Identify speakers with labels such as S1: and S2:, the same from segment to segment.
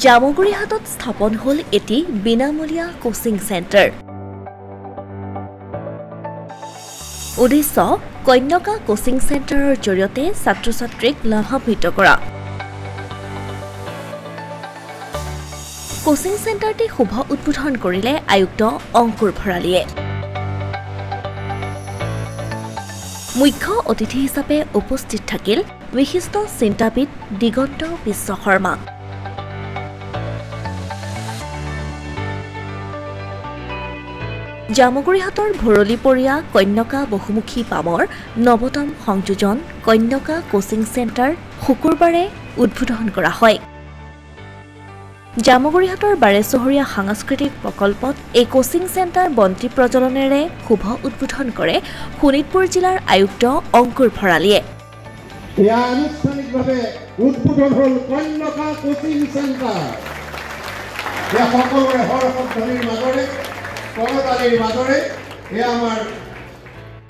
S1: জামুগুৰিহাটত স্থাপন হ'ল এটি বিনামূলীয়া কোচিং চেণ্টাৰ। উদ্দেশ্য কন্যকা কোচিং চেণ্টাৰৰ জৰিয়তে ছাত্ৰ-ছাত্ৰীক লাভান্বিত কৰা। কোচিং চেণ্টাৰটি শুভ উদ্বোধন কৰিলে আয়ুক্ত অংকুৰ ভৰালীয়ে। মুখ্য অতিথি হিচাপে উপস্থিত থাকিল বিশিষ্ট চিন্তাবিদ দিগন্ত বিশ্ব শৰ্মা। জামুগুৰিহাটৰ ভৰলীপৰীয়া কন্যকা বহুমুখী পামৰ নৱতম সংযোজন কন্যকা কোচিং চেণ্টাৰ শুকুৰবাৰে উদ্বোধন কৰা হয়। জামুগুৰিহাটৰ বাৰেচহৰীয়া সাংস্কৃতিক প্ৰকল্পত এই কোচিং চেণ্টাৰ বন্তি প্ৰজ্বলনেৰে শুভ উদ্বোধন কৰে শোণিতপুৰ জিলাৰ আয়ুক্ত অংকুৰ ভৰালীয়ে।
S2: আনুষ্ঠানিকভাৱে উদ্বোধন হ'ল কন্যকা কোচিং চেণ্টাৰ। সকলোৰে হৰশব্দনিৰ মাজৰে কৰতালিৰ মাজৰে আমাৰ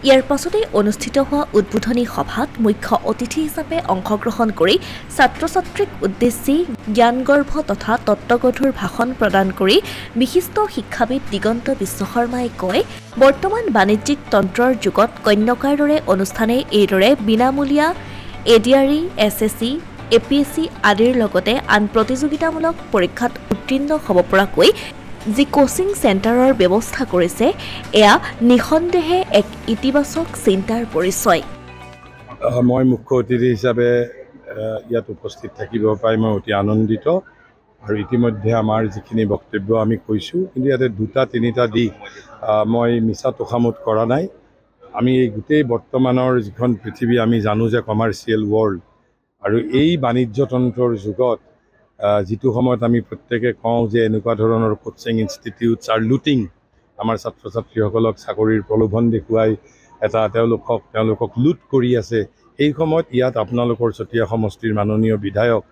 S1: ইয়াৰ পাছতেই অনুষ্ঠিত হোৱা উদ্বোধনী সভাত মুখ্য অতিথি হিচাপে অংশগ্ৰহণ কৰি ছাত্ৰ-ছাত্ৰীক উদ্দেশ্যি জ্ঞানগৰ্ভ তথা তত্ত্বগধুৰ ভাষণ প্ৰদান কৰি বিশিষ্ট শিক্ষাবিদ দিগন্ত বিশ্ব শৰ্মাই কয়, বৰ্তমান বাণিজ্যিক তন্ত্ৰৰ যুগত কন্যকাৰ দৰে অনুষ্ঠানে এইদৰে বিনামূলীয়া ADRE, SSC, APSC আদিৰ লগতে আন প্ৰতিযোগিতামূলক পৰীক্ষাত উত্তীৰ্ণ হ'ব পৰাকৈ যি কোচিং চেণ্টাৰৰ ব্যৱস্থা কৰিছে এয়া নিঃসন্দেহে এক ইতিবাচক চিন্তাৰ পৰিচয়।
S3: মই মুখ্য অতিথি হিচাপে ইয়াত উপস্থিত থাকিব পাই মই অতি আনন্দিত আৰু ইতিমধ্যে আমাৰ যিখিনি বক্তব্য আমি কৈছোঁ, কিন্তু ইয়াতে দুটা তিনিটা দিশ মই মিছা তোষামোদ কৰা নাই। আমি এই গোটেই বৰ্তমানৰ যিখন পৃথিৱী আমি জানো যে কমাৰ্চিয়েল ৱৰ্ল্ড আৰু এই বাণিজ্যতন্ত্ৰৰ যুগত যিটো সময়ত আমি প্ৰত্যেকে কওঁ যে এনেকুৱা ধৰণৰ কোচিং ইনষ্টিটিউটছ আৰ লুটিং, আমাৰ ছাত্ৰ ছাত্ৰীসকলক চাকৰিৰ প্ৰলোভন দেখুৱাই তেওঁলোকক লুট কৰি আছে, সেই সময়ত ইয়াত আপোনালোকৰ চতিয়া সমষ্টিৰ মাননীয় বিধায়ক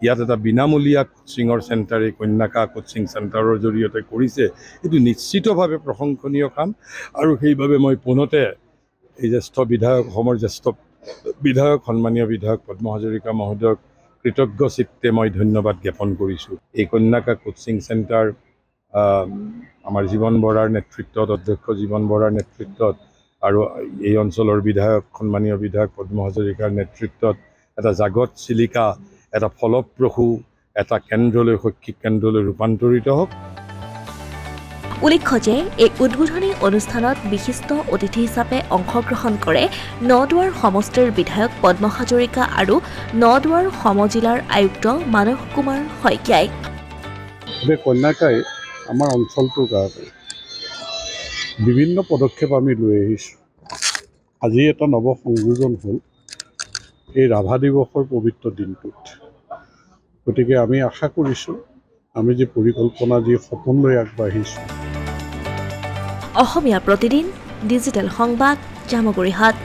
S3: ইয়াত এটা বিনামূলীয়া কোচিঙৰ চেণ্টাৰ এই কন্যকা কোচিং চেণ্টাৰৰ জৰিয়তে কৰিছে। এইটো নিশ্চিতভাৱে প্ৰশংসনীয় কাম আৰু সেইবাবে মই পুনতে এই জ্যেষ্ঠ বিধায়ক অসমৰ জ্যেষ্ঠ বিধায়ক সন্মানীয় বিধায়ক পদ্ম হাজৰিকা মহোদয়ক কৃতজ্ঞ চিত্তে মই ধন্যবাদ জ্ঞাপন কৰিছোঁ। এই কন্যকা কোচিং চেণ্টাৰ আমাৰ জীৱন বৰাৰ নেতৃত্বত, অধ্যক্ষ জীৱন বৰাৰ নেতৃত্বত আৰু এই অঞ্চলৰ বিধায়ক সন্মানীয় বিধায়ক পদ্ম হাজৰিকাৰ নেতৃত্বত এটা জাগত চিলিকা, এটা ফলপ্ৰসূ এটা কেন্দ্ৰলৈ, শৈক্ষিক কেন্দ্ৰলৈ ৰূপান্তৰিত হওক।
S1: উল্লেখ্য যে এই উদ্বোধনী অনুষ্ঠানত বিশিষ্ট অতিথি হিচাপে অংশগ্ৰহণ কৰে নদুৱাৰ সমষ্টিৰ বিধায়ক পদ্ম হাজৰিকা আৰু নদুৱাৰ সমজিলাৰ আয়ুক্ত মানস কুমাৰ শইকীয়াই।
S4: কন্যাকাই আমাৰ অঞ্চলটোৰ কাৰণে বিভিন্ন পদক্ষেপ আমি লৈ আহিছোঁ। আজি এটা নৱ সংযোজন হ'ল এই ৰাভা দিৱসৰ পবিত্ৰ দিনটোত। গতিকে আমি আশা কৰিছোঁ আমি যি পৰিকল্পনা, যি সপোন লৈ আগবাঢ়িছোঁ।
S1: অসমীয়া প্ৰতিদিন ডিজিটেল সংবাদ, জামুগুৰিহাট।